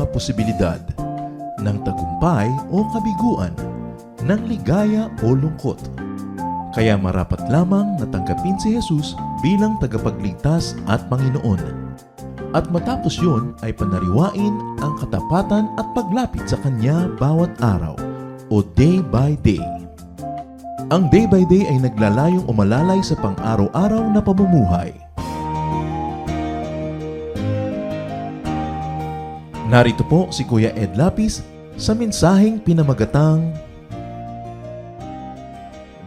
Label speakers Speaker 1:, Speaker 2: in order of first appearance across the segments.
Speaker 1: mga posibilidad ng tagumpay o kabiguan, ng ligaya o lungkot. Kaya marapat lamang na tanggapin si Jesus bilang tagapagligtas at Panginoon. At matapos yun ay panariwain ang katapatan at paglapit sa Kanya bawat araw o day by day. Ang day by day ay naglalayong umalalay sa pang-araw-araw na pamumuhay. Narito po si Kuya Ed Lapis sa mensaheng pinamagatang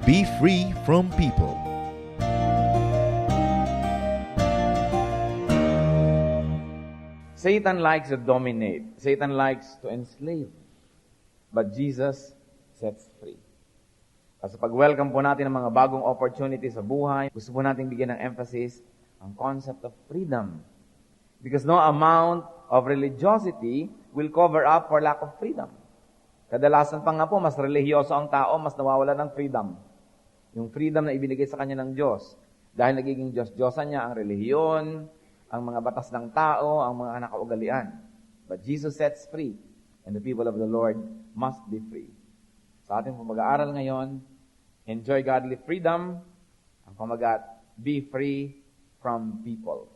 Speaker 1: Be Free from People.
Speaker 2: Satan likes to dominate. Satan likes to enslave. But Jesus sets free. Kasi pag-welcome po natin ng mga bagong opportunity sa buhay, gusto po natin bigyan ng emphasis ang concept of freedom. Because no amount of religiosity will cover up for lack of freedom. Kadalasan pa nga po, mas religyoso ang tao, mas nawawala ng freedom. Yung freedom na ibinigay sa kanya ng Diyos. Dahil nagiging Diyos-Diyosan niya ang relihiyon, ang mga batas ng tao, ang mga nakaugalian. But Jesus sets free, and the people of the Lord must be free. Sa ating pag-aaral ngayon, enjoy godly freedom, ang pamagat, be free from people.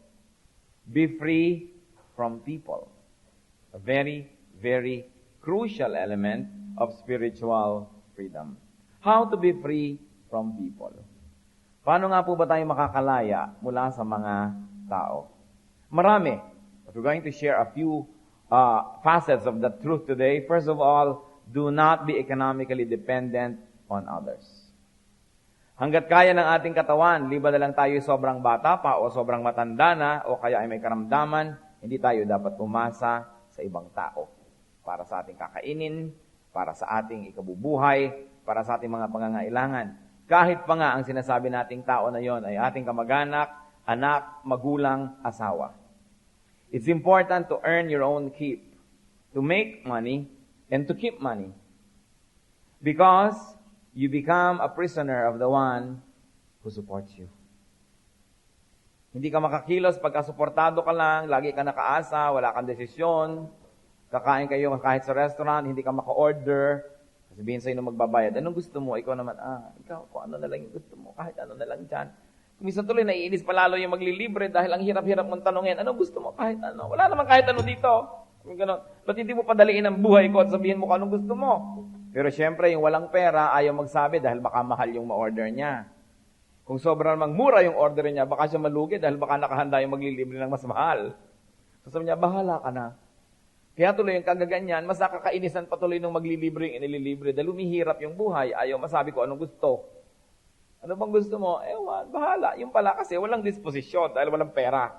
Speaker 2: Be free from people. A very, very crucial element of spiritual freedom. How to be free from people? Paano nga po ba tayo makakalaya mula sa mga tao? Marami. But we're going to share a few facets of the truth today. First of all, do not be economically dependent on others. Hanggat kaya ng ating katawan, liba na lang tayo sobrang bata pa o sobrang matanda na o kaya ay may karamdaman, hindi tayo dapat umasa sa ibang tao para sa ating kakainin, para sa ating ikabubuhay, para sa ating mga pangangailangan. Kahit pa nga ang sinasabi nating tao na yon ay ating kamag-anak, anak, magulang, asawa. It's important to earn your own keep, to make money, and to keep money. Because you become a prisoner of the one who supports you. Hindi ka makakilos pagka suportado ka lang, lagi ka nakaasa, wala kang desisyon, kakain kayo kahit sa restaurant, hindi ka maka-order, sabihin sa'yo na magbabayad, anong gusto mo? Ikaw naman, ikaw, kung ano na lang yung gusto mo, kahit ano na lang dyan. Kumisan tuloy, naiinis pa lalo yung maglilibre dahil ang hirap-hirap mong tanungin, anong gusto mo? Kahit ano. Wala naman kahit ano dito. Ganon. Ba't hindi mo padaliin ang buhay ko at sabihin mo kung anong gusto mo? Pero syempre, yung walang pera, ayaw magsabi dahil baka mahal yung ma-order niya. Kung sobrang namang mura yung order niya, baka siya malugi dahil baka nakahanda yung maglilibre ng mas mahal. So sabi niya, bahala ka na. Kaya tuloy yung kagaganyan, mas nakakainisan patuloy ng maglilibre yung inililibre dahil umihirap yung buhay, ayaw masabi ko anong gusto. Ano bang gusto mo? Ewan, bahala. Yung pala kasi walang disposisyon dahil walang pera.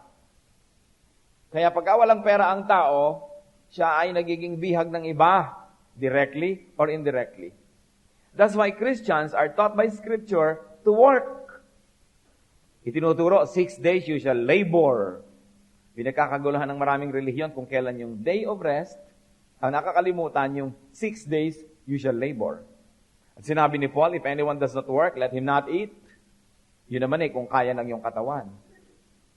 Speaker 2: Kaya pagka walang pera ang tao, siya ay nagiging bihag ng iba, directly or indirectly. That's why Christians are taught by Scripture to work. Itinuturo, 6 days you shall labor. Pinagkakaguluhan ng maraming relihiyon kung kailan yung day of rest, ang nakakalimutan yung 6 days you shall labor. At sinabi ni Paul, if anyone does not work, let him not eat. Yun naman kung kaya ng iyong katawan.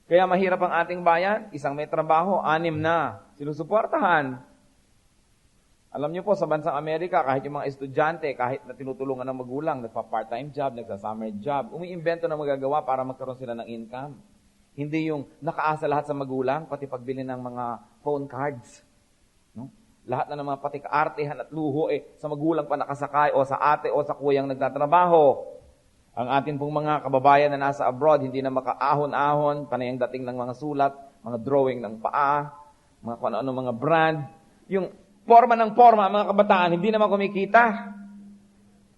Speaker 2: Kaya mahirap ang ating bayan, isang may trabaho, 6 na, sinusuportahan. Alam niyo po, sa bansang Amerika, kahit yung mga estudyante, kahit na tinutulungan ng magulang, nagpa-part-time job, nagsa-summer job, umiimbento na magagawa para magkaroon sila ng income. Hindi yung nakaasa lahat sa magulang, pati pagbili ng mga phone cards. No? Lahat na ng mga pati kaartehan at luho, sa magulang pa nakasakay, o sa ate, o sa kuyang nagtatrabaho. Ang atin pong mga kababayan na nasa abroad, hindi na makaahon-ahon, panay ang dating ng mga sulat, mga drawing ng paa, mga kung ano mga brand. Yung forma ng forma, mga kabataan, hindi naman kumikita.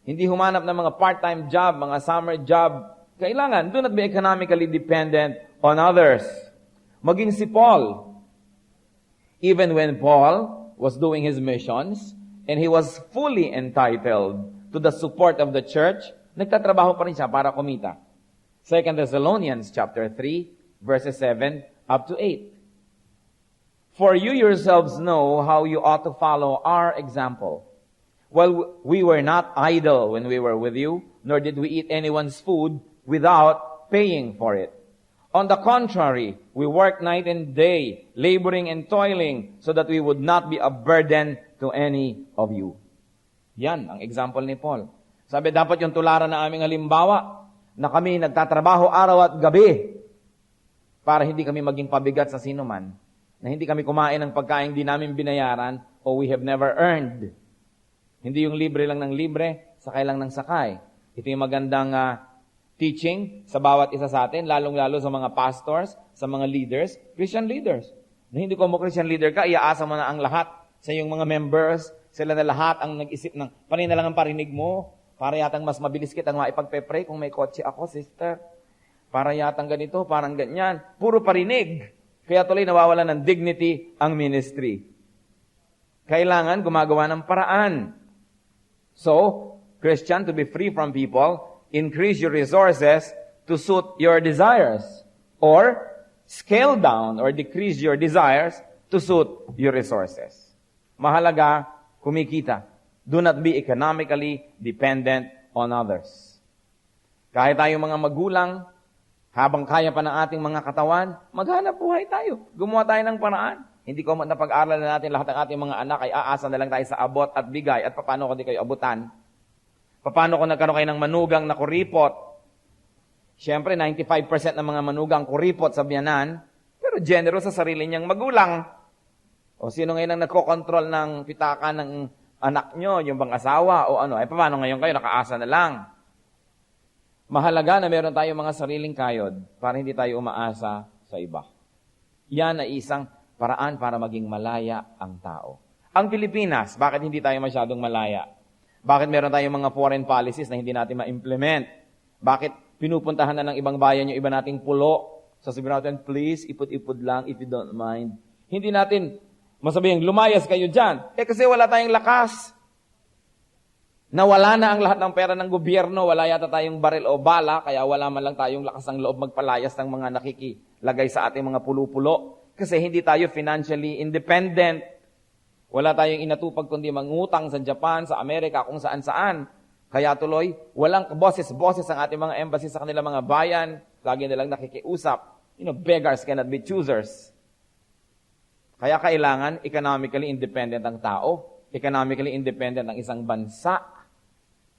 Speaker 2: Hindi humanap ng mga part-time job, mga summer job. Kailangan, do not be economically dependent on others. Maging si Paul. Even when Paul was doing his missions, and he was fully entitled to the support of the church, nagtatrabaho pa rin siya para kumita. 2 Thessalonians chapter 3, verses 7 up to 8. For you yourselves know how you ought to follow our example. Well, we were not idle when we were with you, nor did we eat anyone's food without paying for it. On the contrary, we work night and day, laboring and toiling, so that we would not be a burden to any of you. Yan, ang example ni Paul. Sabi, dapat yung tularan na aming halimbawa, na kami nagtatrabaho araw at gabi, para hindi kami maging pabigat sa sino man, na hindi kami kumain ng pagkain di namin binayaran, o we have never earned. Hindi yung libre lang ng libre, sakay lang ng sakay. Ito yung magandang teaching sa bawat isa sa atin, lalong-lalo sa mga pastors, sa mga leaders, Christian leaders. Na hindi ko mo Christian leader ka, iaasa mo na ang lahat sa iyong mga members, sila na lahat ang nag-isip ng panina lang ang parinig mo, para yatang mas mabilis kitang maipagpe-pray kung may kotse ako, sister. Para yatang ganito, parang ganyan. Puro parinig. Kaya tuloy nawawalan ng dignity ang ministry. Kailangan gumagawa ng paraan. So, Christian, to be free from people, increase your resources to suit your desires. Or, scale down or decrease your desires to suit your resources. Mahalaga, kumikita. Do not be economically dependent on others. Kahit tayong mga magulang, habang kaya pa ng ating mga katawan, maghanap buhay tayo. Gumawa tayo ng paraan. Hindi ko napag-aral na natin lahat ng ating mga anak ay aasa na lang tayo sa abot at bigay. At paano kung di kayo abutan? Paano kung nagkaroon kayo ng manugang na kuripot? Siyempre, 95% ng mga manugang kuripot sa biyanan, pero generous sa sarili niyang magulang. O sino ngayon ang nagkokontrol ng pitaka ng anak nyo, yung bang asawa o ano? Paano ngayon kayo? Nakaasa na lang. Mahalaga na meron tayong mga sariling kayod para hindi tayo umaasa sa iba. Yan ay isang paraan para maging malaya ang tao. Ang Pilipinas, bakit hindi tayo masyadong malaya? Bakit meron tayong mga foreign policies na hindi natin ma-implement? Bakit pinupuntahan na ng ibang bayan yung iba nating pulo? Sasabihin natin, please, ipod-ipod lang if you don't mind. Hindi natin masabihin, lumayas kayo dyan. Kasi wala tayong lakas. Nawala na ang lahat ng pera ng gobyerno, wala yata tayong baril o bala, kaya wala man lang tayong lakas ng loob magpalayas ng mga nakikilagay sa ating mga pulo-pulo. Kasi hindi tayo financially independent. Wala tayong inatupag kundi mangutang sa Japan, sa Amerika, kung saan-saan. Kaya tuloy, walang boses-boses ang ating mga embassy sa kanila mga bayan. Lagi nilang nakikiusap. Beggars cannot be choosers. Kaya kailangan economically independent ang tao. Economically independent ang isang bansa.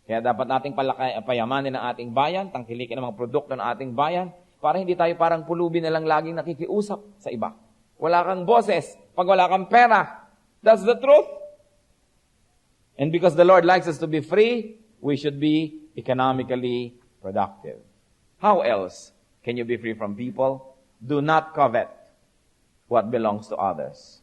Speaker 2: Kaya dapat nating payamanin ang ating bayan, tangkilikin ang mga produkto ng ating bayan, para hindi tayo parang pulubi na lang laging nakikiusap sa iba. Wala kang boses pag wala kang pera. That's the truth. And because the Lord likes us to be free, we should be economically productive. How else can you be free from people? Do not covet what belongs to others.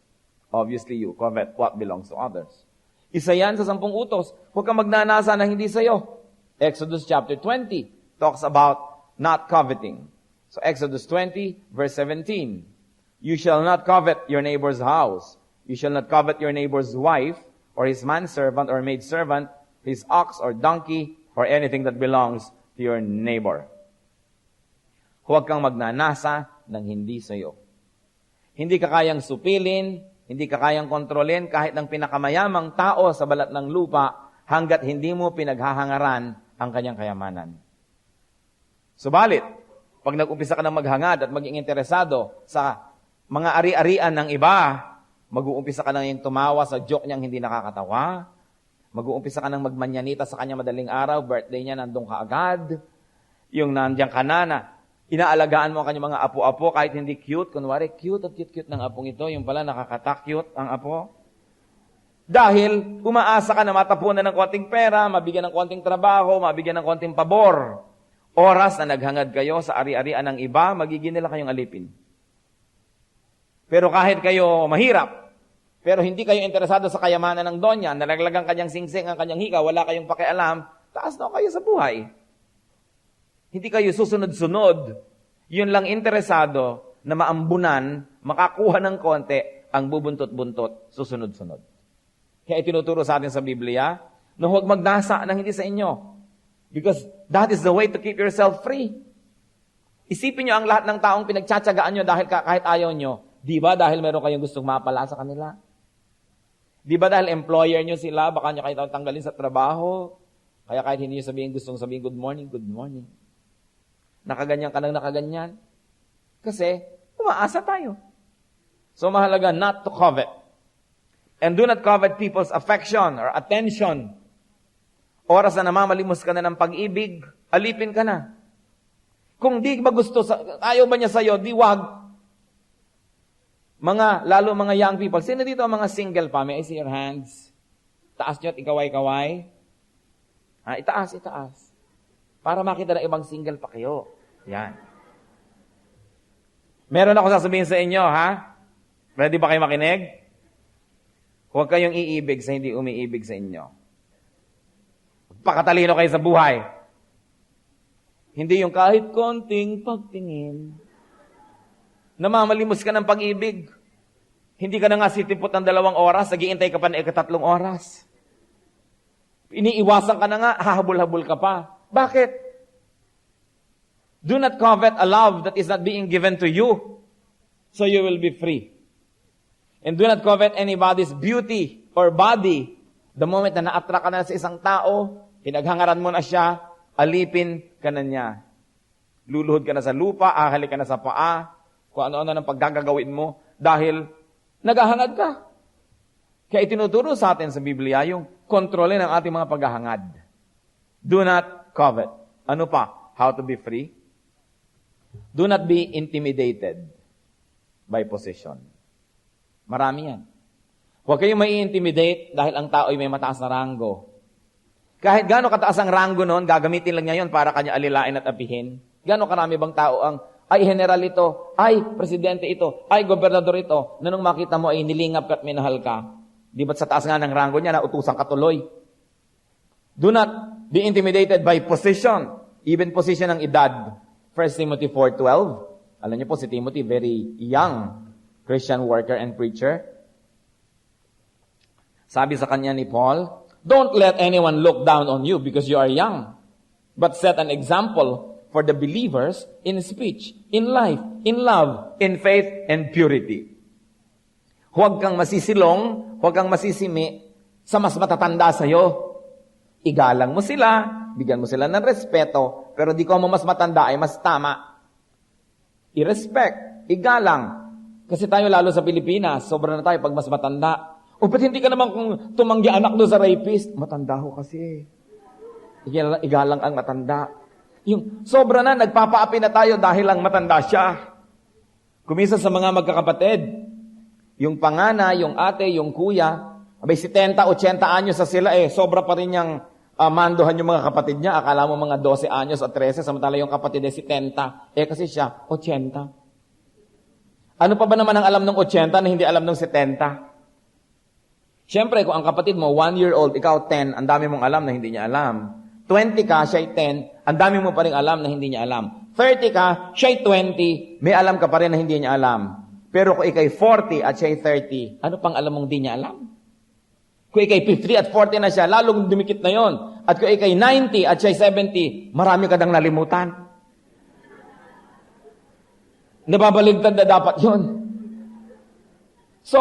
Speaker 2: Obviously, you covet what belongs to others. Isa yan sa 10 utos. Huwag kang magnanasa na hindi sa'yo. Exodus chapter 20 talks about not coveting. So Exodus 20, verse 17. You shall not covet your neighbor's house. You shall not covet your neighbor's wife, or his manservant or maidservant, his ox or donkey, or anything that belongs to your neighbor. Huwag kang magnanasa ng hindi sa'yo. Hindi ka kayang supilin, hindi ka kayang kontrolin kahit ng pinakamayamang tao sa balat ng lupa hanggat hindi mo pinaghahangaran ang kanyang kayamanan. Subalit, pag nag-umpisa ka ng maghangad at maging interesado sa mga ari-arian ng iba, mag-uumpisa ka nang yung tumawa sa joke niyang hindi nakakatawa. Mag-uumpisa ka nang magmanyanita sa kanya madaling araw, birthday niya, nandun ka agad. Yung nandiyan ka na, inaalagaan mo ang kanyang mga apo-apo kahit hindi cute. Kunwari, cute at cute-cute ng apong ito. Yung pala, nakakata-cute ang apo. Dahil umaasa ka na matapunan ng konting pera, mabigyan ng konting trabaho, mabigyan ng konting pabor. Oras na naghangad kayo sa ari-arian ng iba, magiging nila kayong alipin. Pero kahit kayo mahirap, pero hindi kayo interesado sa kayamanan ng donya, nalaglagang kanyang singsing ang kanyang hika, wala kayong pakialam, taas na kayo sa buhay. Hindi kayo susunod-sunod. Yun lang interesado na maambunan, makakuha ng konti, ang bubuntot-buntot, susunod-sunod. Kaya itinuturo sa atin sa Biblia, na huwag magnasa ng hindi sa inyo. Because that is the way to keep yourself free. Isipin nyo ang lahat ng taong pinagtsatsagaan nyo dahil kahit ayaw nyo. Di ba dahil meron kayong gustong mapala sa kanila? Di ba dahil employer nyo sila, baka nyo kayo tanggalin sa trabaho? Kaya kahit hindi nyo gustong sabihin, good morning, good morning. Nakaganyan ka nang nakaganyan. Kasi umaasa tayo. So mahalaga not to covet. And do not covet people's affection or attention. Oras na namamalimos ka na ng pag-ibig, alipin ka na. Kung di ba gusto, ayaw ba niya sa'yo, di wag. Lalo mga young people. Sino dito ang mga single pa? May I see your hands? Taas nyo at ikaway-kaway. Itaas. Para makita na ibang single pa kayo. Yan. Meron ako sasabihin sa inyo, ha? Ready ba kayo makinig? Huwag kayong iibig sa hindi umiibig sa inyo. Pakatalino kayo sa buhay. Hindi yung kahit konting pagtingin. Namamalimos ka ng pag-ibig. Hindi ka na nga sitipot ng 2 oras, nagiintay ka pa ng 3 oras. Iniiwasan ka na nga, hahabol-habol ka pa. Bakit? Do not covet a love that is not being given to you, so you will be free. And do not covet anybody's beauty or body. The moment na na-attract ka na sa isang tao, pinaghangaran mo na siya, alipin ka na niya. Luluhod ka na sa lupa, ahali ka na sa paa, kung ano-ano ng paggagawin mo, dahil naghahangad ka. Kaya itinuturo sa atin sa Biblia yung kontrolin ang ating mga paghahangad. Do not covet. Ano pa? How to be free? Do not be intimidated by possession. Marami yan. Huwag kayong mai-intimidate dahil ang tao ay may mataas na ranggo. Kahit gaano kataas ang ranggo noon, gagamitin lang niya yon para kanya alilain at apihin. Gaano karami bang tao ang, ay general ito, ay presidente ito, ay gobernador ito, na nung makita mo ay nilingap ka at minahal ka. Di ba't sa taas nga ng ranggo niya, nautusan ka tuloy? Do not be intimidated by position, even position ng edad. 1 Timothy 4:12. Alam niyo po, si Timothy, very young Christian worker and preacher. Sabi sa kanya ni Paul, don't let anyone look down on you because you are young, but set an example for the believers in speech, in life, in love, in faith, and purity. Huwag kang masisilong, huwag kang masisimi sa mas matatanda sa'yo. Igalang mo sila, bigyan mo sila ng respeto, pero di ko mo mas matanda ay mas tama. I-respect, igalang. Kasi tayo lalo sa Pilipinas, sobra na tayo pag mas matanda. O ba't hindi ka naman kung tumanggi anak doon sa rapist? Matanda ho kasi. Igalang ang matanda. Yung sobra na, nagpapaapi na tayo dahil lang matanda siya. Kumisa sa mga magkakapatid, yung pangana, yung ate, yung kuya, abay 70, 80 anyos sa sila sobra pa rin niyang mandohan yung mga kapatid niya. Akala mo mga 12 anyos o 13, samantala yung kapatid ay 70. Kasi siya, 80. Ano pa ba naman ang alam ng 80 na hindi alam ng 70? Siyempre, kung ang kapatid mo, 1-year-old, ikaw 10, ang dami mong alam na hindi niya alam. 20 ka, siya'y 10, ang dami mo pa rin alam na hindi niya alam. 30 ka, siya'y 20, may alam ka pa rin na hindi niya alam. Pero kung ikay 40 at siya'y 30, ano pang alam mong di niya alam? Kung ikay 50 at 40 na siya, lalong dumikit na yon. At kung ikay 90 at siya'y 70, marami ka nang nalimutan. Nababaligtad na dapat yun. So,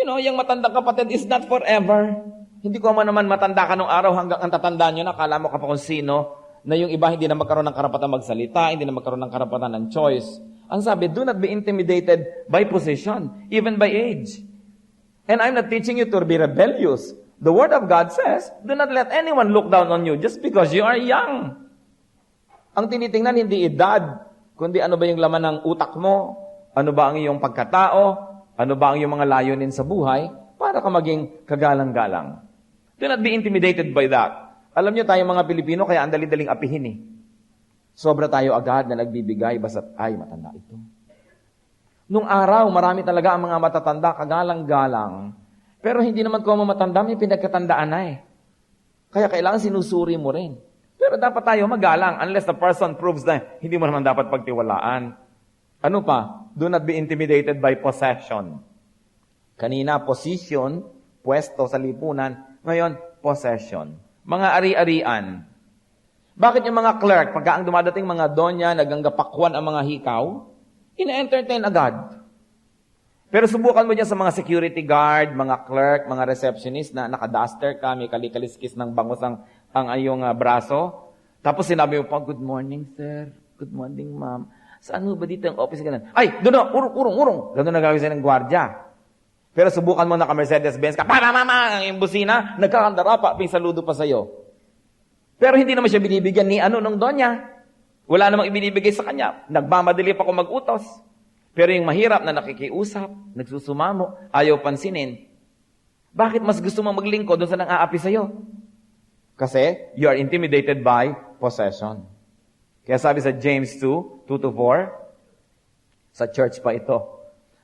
Speaker 2: yung matandang kapatid is not forever. Hindi ko naman matanda ka nung araw hanggang ang tatanda nyo na kala mo ka pa kung sino, na yung iba hindi na magkaroon ng karapatan magsalita, hindi na magkaroon ng karapatan ng choice. Ang sabi, do not be intimidated by position, even by age. And I'm not teaching you to be rebellious. The Word of God says, do not let anyone look down on you just because you are young. Ang tinitingnan hindi edad, kundi ano ba yung laman ng utak mo, ano ba ang iyong pagkatao, ano ba ang iyong mga layunin sa buhay, para ka maging kagalang-galang. Do not be intimidated by that. Alam niyo tayo mga Pilipino, kaya ang dali-daling apihin Sobra tayo agad na nagbibigay, basta't ay matanda ito. Nung araw, marami talaga ang mga matatanda, kagalang-galang. Pero hindi naman kung matanda, may pinagkatandaan na Kaya kailangan sinusuri mo rin. Pero dapat tayo magalang unless the person proves na hindi mo naman dapat pagtiwalaan. Ano pa? Do not be intimidated by possession. Kanina, position, pwesto sa lipunan. Ngayon, possession. Mga ari-arian. Bakit yung mga clerk, pagka ang dumadating mga donya, naganggapakwan ang mga hikaw, ina-entertain agad. Pero subukan mo dyan sa mga security guard, mga clerk, mga receptionist na naka-duster ka, may kalikaliskis ng bangos ang iyong braso. Tapos sinabi mo pa, good morning, sir. Good morning, ma'am. Saan ba dito ang office? Ganun. Ay, doon na, urong. Ganun na gagawin sa'yo ng gwardya. Pero subukan mo na ka Mercedes-Benz ka, mama, ang busina, nagkakandara pa, pinsaludo pa sa'yo. Pero hindi naman siya binibigyan ni nung donya. Wala namang ibinibigay sa kanya. Nagmamadali pa kung mag-utos. Pero yung mahirap na nakikiusap, nagsusumamo, ayaw pansinin. Bakit mas gusto mo maglingkod doon sa nang-aapi sa'yo? Kasi you are intimidated by possession. Kaya sabi sa James 2, 2-4, sa church pa ito,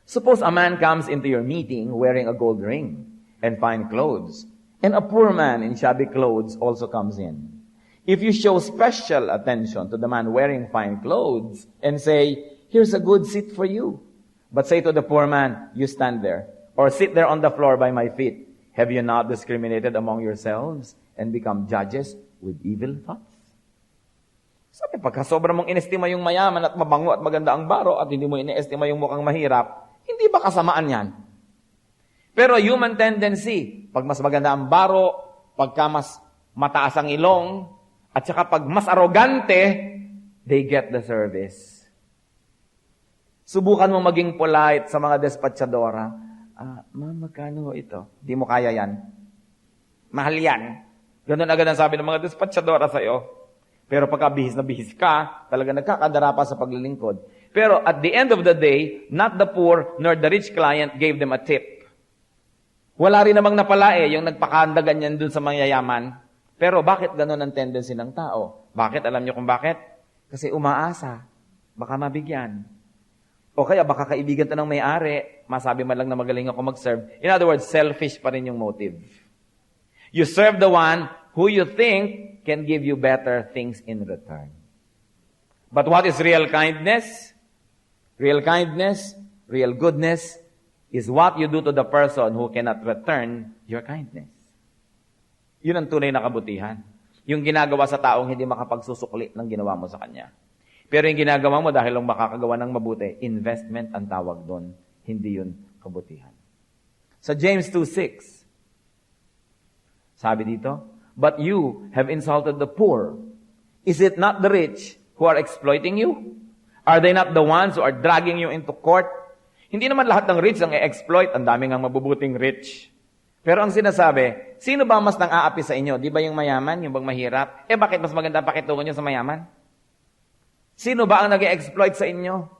Speaker 2: suppose a man comes into your meeting wearing a gold ring and fine clothes, and a poor man in shabby clothes also comes in. If you show special attention to the man wearing fine clothes and say, here's a good seat for you, but say to the poor man, you stand there, or sit there on the floor by my feet, have you not discriminated among yourselves and become judges with evil thoughts? Sabi, pagka sobrang mong inestima yung mayaman at mabango at maganda ang baro at hindi mo inestima yung mukhang mahirap, hindi ba kasamaan yan? Pero human tendency, pag mas maganda ang baro, pagka mas mataas ang ilong, at saka pag mas arrogante, they get the service. Subukan mo maging polite sa mga despatchadora. Ma'am, magkano ito? Di mo kaya yan. Mahal yan. Ganun agad ang sabi ng mga despatchadora sa'yo. Pero pagka bihis na bihis ka, talaga nagkakadara pa sa paglilingkod. Pero at the end of the day, not the poor nor the rich client gave them a tip. Wala rin namang napalae yung nagpakandagan yan dun sa mayayaman. Pero bakit ganun ang tendency ng tao? Bakit? Alam niyo kung bakit? Kasi umaasa. Baka mabigyan. O kaya baka kaibigan to ng may-ari, masabi man lang na magaling ako mag-serve. In other words, selfish pa rin yung motive. You serve the one who you think can give you better things in return. But what is real kindness? Real kindness, real goodness, is what you do to the person who cannot return your kindness. Yun ang tunay na kabutihan. Yung ginagawa sa taong hindi makapagsusukli ng ginawa mo sa kanya. Pero yung ginagawa mo dahil lang makakagawa ng mabuti, investment ang tawag doon. Hindi yun kabutihan. Sa James 2:6, sabi dito, but you have insulted the poor. Is it not the rich who are exploiting you? Are they not the ones who are dragging you into court? Hindi naman lahat ng rich ang i-exploit. Ang daming ang mabubuting rich. Pero ang sinasabi, sino ba mas nang-aapi sa inyo? Di ba yung mayaman, yung bang mahirap? Bakit mas maganda pakitungo nyo sa mayaman? Sino ba ang nag-exploit sa inyo?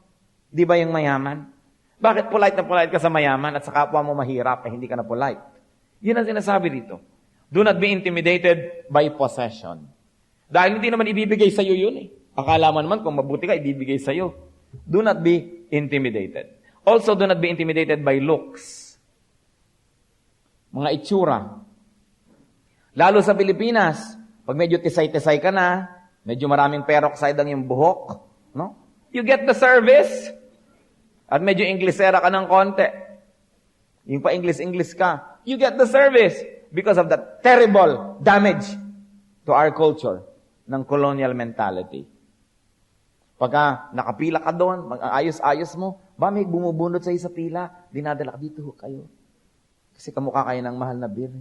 Speaker 2: Di ba yung mayaman? Bakit polite na polite ka sa mayaman at sa kapwa mo mahirap hindi ka na polite? Yun ang sinasabi dito. Do not be intimidated by possession. Dahil hindi naman ibibigay sa iyo yun eh. Akala mo naman kung mabuti ka, ibibigay sa iyo. Do not be intimidated. Also, do not be intimidated by looks. Mga itsura. Lalo sa Pilipinas, pag medyo tisay-tisay ka na, medyo maraming peroxide ang yung buhok, no? You get the service. At medyo Inglesera ka ng konti. Yung pa English ka, you get the service because of the terrible damage to our culture ng colonial mentality. Pagka nakapila ka doon, mag-ayos-ayos mo, ba may bumubunod sa'yo sa pila, dinadala ka dito kayo. Kasi kamukha kayo ng mahal na beer.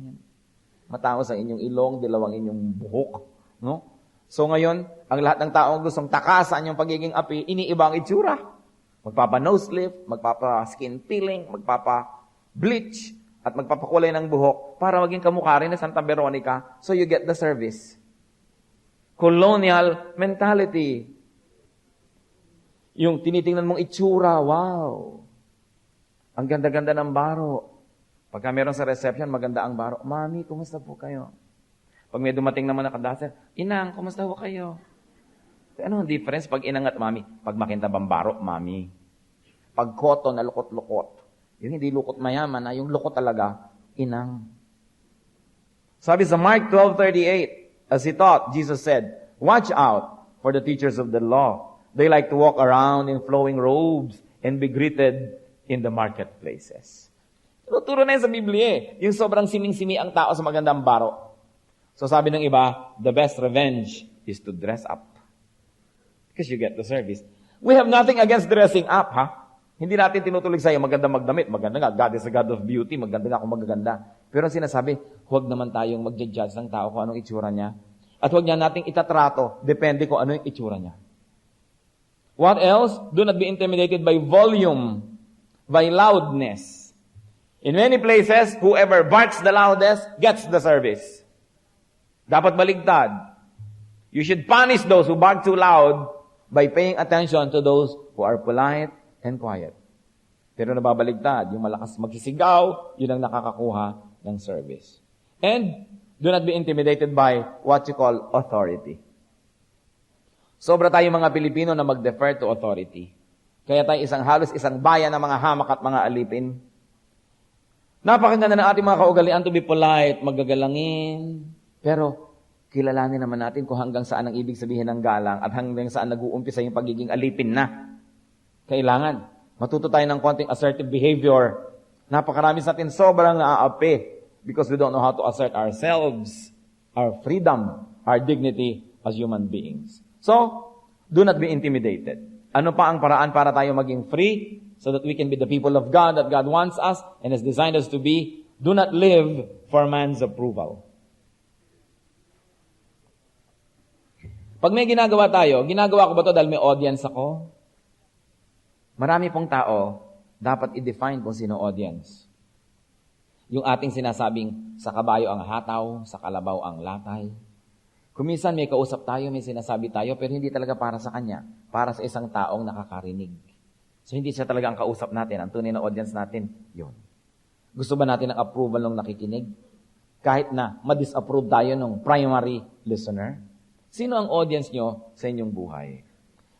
Speaker 2: Matao sa inyong ilong, dilawang inyong buhok. No? So ngayon, ang lahat ng taong gustong takasan yung pagiging api, iniiba ang itsura. Magpapa-nose lift, magpapa-skin peeling, magpapa-bleach, at magpapakulay ng buhok para maging kamukha rin na Santa Veronica, so you get the service. Colonial mentality. Yung tinitingnan mong itsura, wow. Ang ganda-ganda ng baro. Pagka meron sa reception, maganda ang baro. Mami, kumusta po kayo? Pag may dumating naman na kadasal, Inang, kumusta po kayo? Ano ang difference pag inang at mami? Pag makintabang baro, mami. Pag koto na lukot-lukot. Yung hindi lukot mayaman, yung lukot talaga, inang. Sabi sa Mark 12:38, as he taught, Jesus said, watch out for the teachers of the law. They like to walk around in flowing robes and be greeted in the marketplaces. Turo na yun sa Biblia eh. Yung sobrang siming-simi ang tao sa magandang baro. So sabi ng iba, the best revenge is to dress up. Because you get the service. We have nothing against dressing up, ha? Hindi natin tinutulig sa'yo, maganda magdamit. Maganda nga, God is a God of beauty. Maganda nga kung magaganda. Pero ang sinasabi, huwag naman tayong mag-judge ng tao kung anong itsura niya. At huwag niya nating itatrato, depende kung ano yung itsura niya. What else? Do not be intimidated by volume, by loudness. In many places, whoever barks the loudest gets the service. Dapat baligtad. You should punish those who bark too loud by paying attention to those who are polite and quiet. Pero nababaligtad, yung malakas magsisigaw, yun ang nakakakuha ng service. And do not be intimidated by what you call authority. Sobra tayo mga Pilipino na mag-defer to authority. Kaya tayo halos isang bayan ng mga hamak at mga alipin. Napakaganda ng ating mga kaugalian to be polite, magagalangin. Pero kilalanin naman natin kung hanggang saan ang ibig sabihin ng galang at hanggang saan nag-uumpisa yung pagiging alipin na. Kailangan matuto tayo ng konting assertive behavior. Napakarami sa atin sobrang naaapi because we don't know how to assert ourselves, our freedom, our dignity as human beings. So, do not be intimidated. Ano pa ang paraan para tayo maging free so that we can be the people of God that God wants us and has designed us to be? Do not live for man's approval. Pag may ginagawa tayo, ginagawa ko ba ito dahil may audience ako? Marami pong tao, dapat i-define kung sino audience. Yung ating sinasabing, sa kabayo ang hataw, sa kalabaw ang latay. Kuminsan may kausap tayo, may sinasabi tayo, pero hindi talaga para sa kanya, para sa isang taong nakakarinig. So hindi siya talaga ang kausap natin, ang tunay na audience natin, yun. Gusto ba natin ng approval ng nakikinig? Kahit na ma-disapprove tayo ng primary listener? Sino ang audience nyo sa inyong buhay?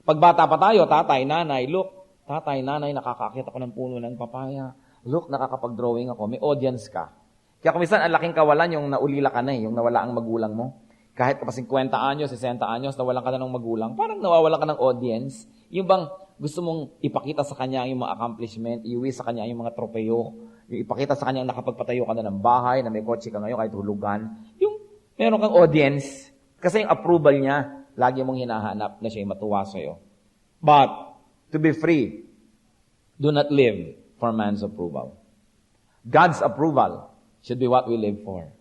Speaker 2: Pag bata pa tayo, tatay, nanay, look, tatay, nanay, nakakakit ako ng puno ng papaya. Look, nakakapag-drawing ako, may audience ka. Kaya kuminsan, ang laking kawalan yung naulila ka na yung nawala ang magulang mo. Kahit pa 50 anyos, 60 anyos, nawalan ka na ng magulang, parang nawawalan ka ng audience. Yung bang gusto mong ipakita sa kanya yung mga accomplishment, iuwi sa kanya yung mga tropeyo, yung ipakita sa kanya nakapagpatayo ka na ng bahay, na may kotse ka ngayon kahit hulugan. Yung meron kang audience, kasi yung approval niya, lagi mong hinahanap na siya yung matuwa sa'yo. But, to be free, do not live for man's approval. God's approval should be what we live for.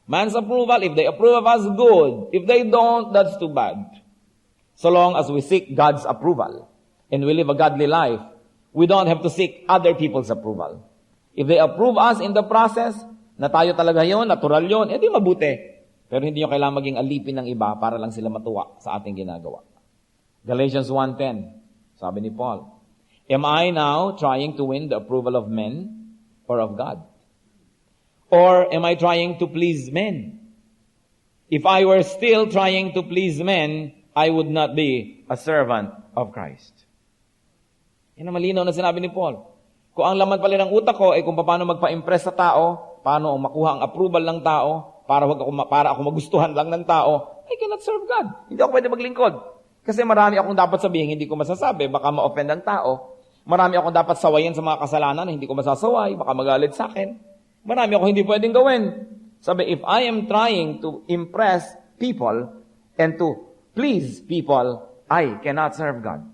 Speaker 2: Man's approval, if they approve of us, good. If they don't, that's too bad. So long as we seek God's approval and we live a godly life, we don't have to seek other people's approval. If they approve us in the process, na tayo talaga yun, natural yun, edi mabuti. Pero hindi nyo kailangan maging alipin ng iba para lang sila matuwa sa ating ginagawa. Galatians 1:10, sabi ni Paul, am I now trying to win the approval of men or of God? Or am I trying to please men? If I were still trying to please men, I would not be a servant of Christ. Yan ang malinaw na sinabi ni Paul. Kung ang laman pala ng utak ko ay kung paano magpa-impress sa tao, paano makuha ang approval ng tao, para ako magustuhan lang ng tao, I cannot serve God. Hindi ako pwede maglingkod. Kasi marami akong dapat sabihin, hindi ko masasabi, baka ma-offend ang tao. Marami akong dapat sawayin sa mga kasalanan, hindi ko masasaway, baka magalit sa akin. Marami ako hindi pwedeng gawin. Sabi, if I am trying to impress people and to please people, I cannot serve God.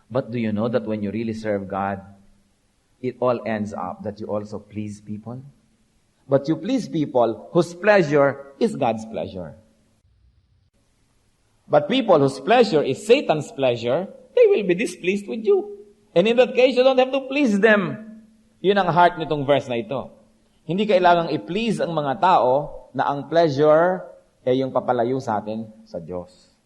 Speaker 2: But do you know that when you really serve God, it all ends up that you also please people? But you please people whose pleasure is God's pleasure. But people whose pleasure is Satan's pleasure, they will be displeased with you. And in that case, you don't have to please them. Yun ang heart nitong verse na ito. Hindi kailangang i-please ang mga tao na ang pleasure ay yung papalayo sa atin sa Diyos.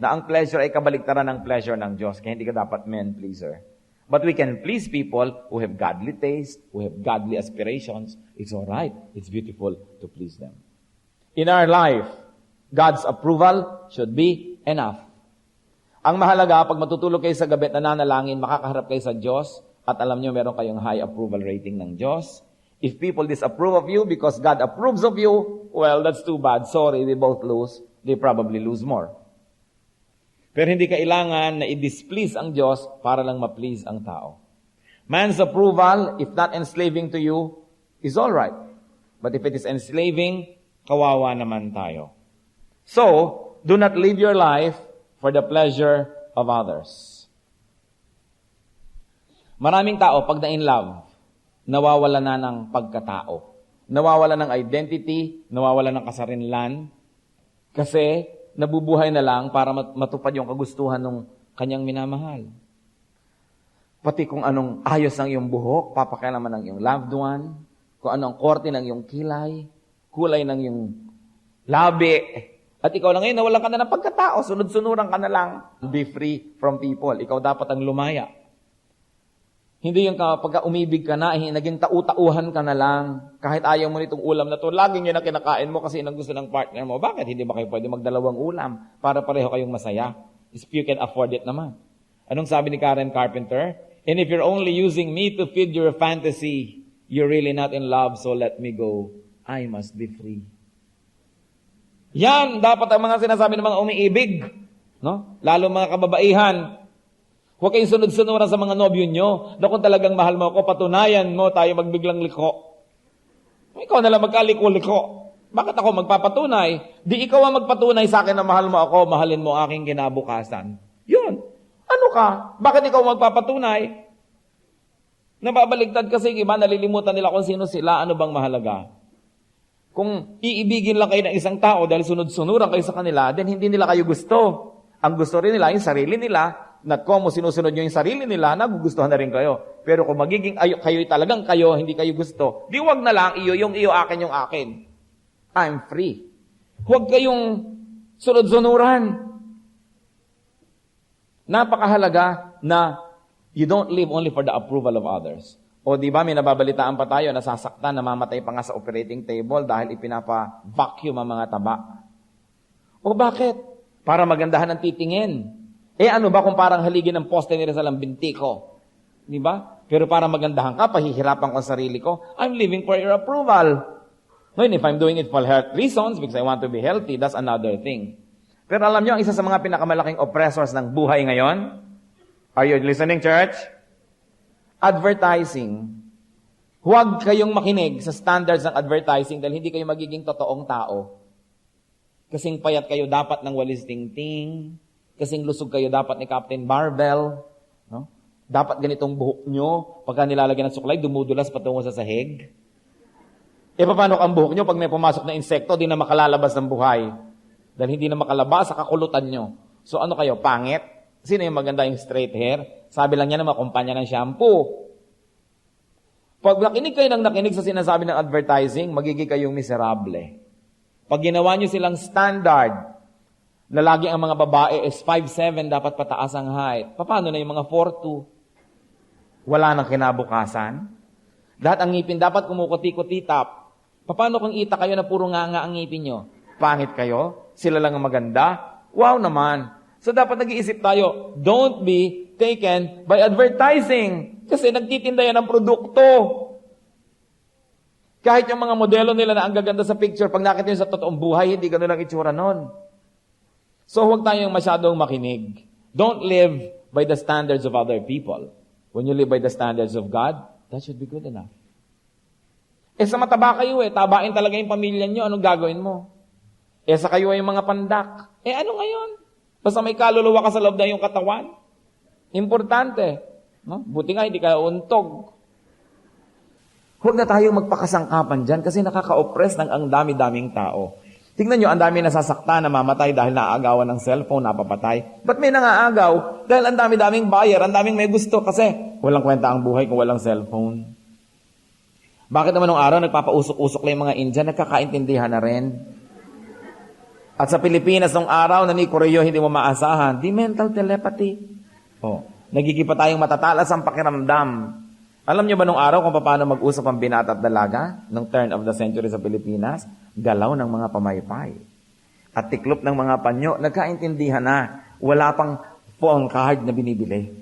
Speaker 2: Na ang pleasure ay kabaliktaran ng pleasure ng Diyos. Kaya hindi ka dapat men-pleaser. But we can please people who have godly taste, who have godly aspirations. It's all right. It's beautiful to please them. In our life, God's approval should be enough. Ang mahalaga, pag matutulog kayo sa gabi at nananalangin, makakaharap kayo sa Diyos, at alam nyo, meron kayong high approval rating ng Diyos. If people disapprove of you because God approves of you, well, that's too bad. Sorry, they both lose. They probably lose more. Pero hindi kailangan na i-displease ang Diyos para lang ma-please ang tao. Man's approval, if not enslaving to you, is all right. But if it is enslaving, kawawa naman tayo. So, do not live your life for the pleasure of others. Maraming tao, pag na-in love, nawawala na ng pagkatao. Nawawala ng identity, nawawala ng kasarinlan. Kasi nabubuhay na lang para matupad yung kagustuhan ng kanyang minamahal. Pati kung anong ayos ng iyong buhok, papakialaman ng iyong loved one, kung anong korte ng iyong kilay, kulay ng iyong labi, at ikaw lang ngayon, nawalan ka na ng pagkatao, sunod-sunuran ka na lang. Be free from people. Ikaw dapat ang lumaya. Hindi yung pagka umibig ka na, naging tau-tauhan ka na lang. Kahit ayaw mo nitong ulam na to, laging yun ang kinakain mo kasi yun ang gusto ng partner mo. Bakit? Hindi ba kayo pwede magdalawang ulam para pareho kayong masaya? If you can afford it naman. Anong sabi ni Karen Carpenter? And if you're only using me to feed your fantasy, you're really not in love, so let me go. I must be free. Yan, dapat ang mga sinasabi ng mga umiibig. No? Lalo mga kababaihan. Huwag kayong sunod-sunuran sa mga nobyo nyo na kung talagang mahal mo ako, patunayan mo tayo magbiglang liko. Ikaw na lang magkaliko-liko. Bakit ako magpapatunay? Di ikaw ang magpatunay sa akin na mahal mo ako, mahalin mo aking kinabukasan. Yun. Ano ka? Bakit ikaw magpapatunay? Nababaligtad kasi iba, nalilimutan nila kung sino sila, ano bang mahalaga. Kung iibigin lang kayo ng isang tao dahil sunod-sunuran kayo sa kanila, then hindi nila kayo gusto. Ang gusto rin nila, yung sarili nila, not kung mo sinusunod nyo yung sarili nila, nagugustuhan na rin kayo. Pero kung magiging kayo'y talagang kayo, hindi kayo gusto, di wag na lang iyo, yung iyo, akin yung akin. I'm free. Huwag kayong sunod-sunuran. Napakahalaga na you don't live only for the approval of others. O di ba may nababalitaan pa tayo, nasasaktan, namamatay pa nga sa operating table dahil ipinapa-vacuum ang mga taba. O bakit? Para magandahan ang titingin. Ano ba kung parang haligin ng poste ni Rizal ang binti ko? Di ba? Pero para magandahan ka, pahihirapan ko ang sarili ko, I'm living for your approval. Ngayon, if I'm doing it for health reasons, because I want to be healthy, that's another thing. Pero alam nyo, ang isa sa mga pinakamalaking oppressors ng buhay ngayon, are you listening, church? Advertising. Huwag kayong makinig sa standards ng advertising dahil hindi kayo magiging totoong tao. Kasing payat kayo dapat ng walis tingting, kasing lusog kayo dapat ni Captain Barbell, no? Dapat ganitong buhok nyo, pagka nilalagyan ng suklay, dumudulas patungo sa sahig. Paano ang buhok nyo pag may pumasok na insekto, di na makalalabas ng buhay? Dahil hindi na makalabas sa kakulutan nyo. So ano kayo, pangit? Sino yung maganda yung straight hair? Sabi lang niya na makumpanya ng shampoo. Pag nakinig kayo ng nakinig sa sinasabi ng advertising, magiging kayong miserable. Pag ginawa nyo silang standard, na lagi ang mga babae is 5'7", dapat pataas ang height. Paano na yung mga 4'2"? Wala nang kinabukasan. Lahat ang ngipin dapat kumukuti-kutitap. Paano kung ita kayo na puro nga ang ngipin nyo? Pangit kayo? Sila lang ang maganda? Wow naman. So dapat nag-iisip tayo, don't be taken by advertising. Kasi nagtitinda yan ng produkto. Kahit yung mga modelo nila na ang gaganda sa picture, pag nakita nyo sa totoong buhay, hindi gano'n ang itsura nun. So huwag tayong masyadong makinig. Don't live by the standards of other people. When you live by the standards of God, that should be good enough. Sa mataba kayo tabain talaga yung pamilya nyo, anong gagawin mo? Sa kayo ay mga pandak. Ano ngayon? Basta may kaluluwa ka sa loob na yung katawan. Importante. No? Buti nga, hindi ka untog. Huwag na tayong magpakasangkapan dyan kasi nakaka-oppress ng ang dami-daming tao. Tingnan nyo, ang dami nasasaktan, namamatay dahil naaagawan ng cellphone, napapatay. Ba't may nangaagaw? Dahil ang dami-daming buyer, ang daming may gusto kasi walang kwenta ang buhay kung walang cellphone. Bakit naman nung araw nagpapausok-usok lang yung mga Indian, nagkakaintindihan na rin? At sa Pilipinas nung araw na ni Koreo hindi mo maasahan, di mental telepathy. Nagigipa tayong matatalas ang pakiramdam. Alam niyo ba nung araw kung paano mag-usap ang binata at dalaga nung turn of the century sa Pilipinas? Galaw ng mga pamaypay. At tiklop ng mga panyo, nagkaintindihan na. Wala pang phone card na binibili.